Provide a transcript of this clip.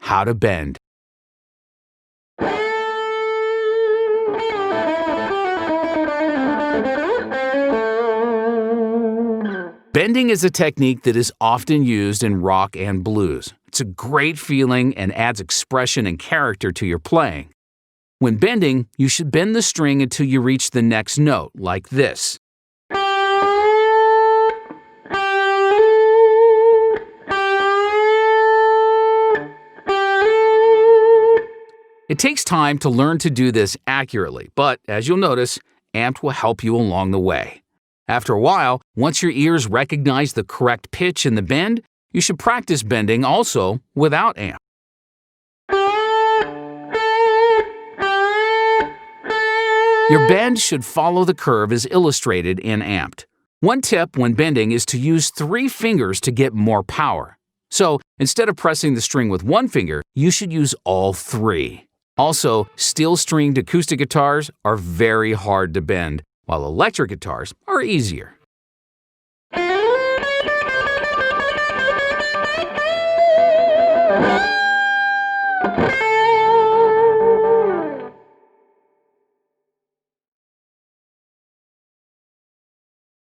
how to bend. Bending is a technique that is often used in rock and blues. It's a great feeling and adds expression and character to your playing. When bending, you should bend the string until you reach the next note, like this. It takes time to learn to do this accurately, but as you'll notice, Amped will help you along the way. After a while, once your ears recognize the correct pitch in the bend, you should practice bending also without Amp. Your bend should follow the curve as illustrated in Amped. One tip when bending is to use 3 fingers to get more power. So, instead of pressing the string with 1 finger, you should use all 3. Also, steel-stringed acoustic guitars are very hard to bend, while electric guitars are easier.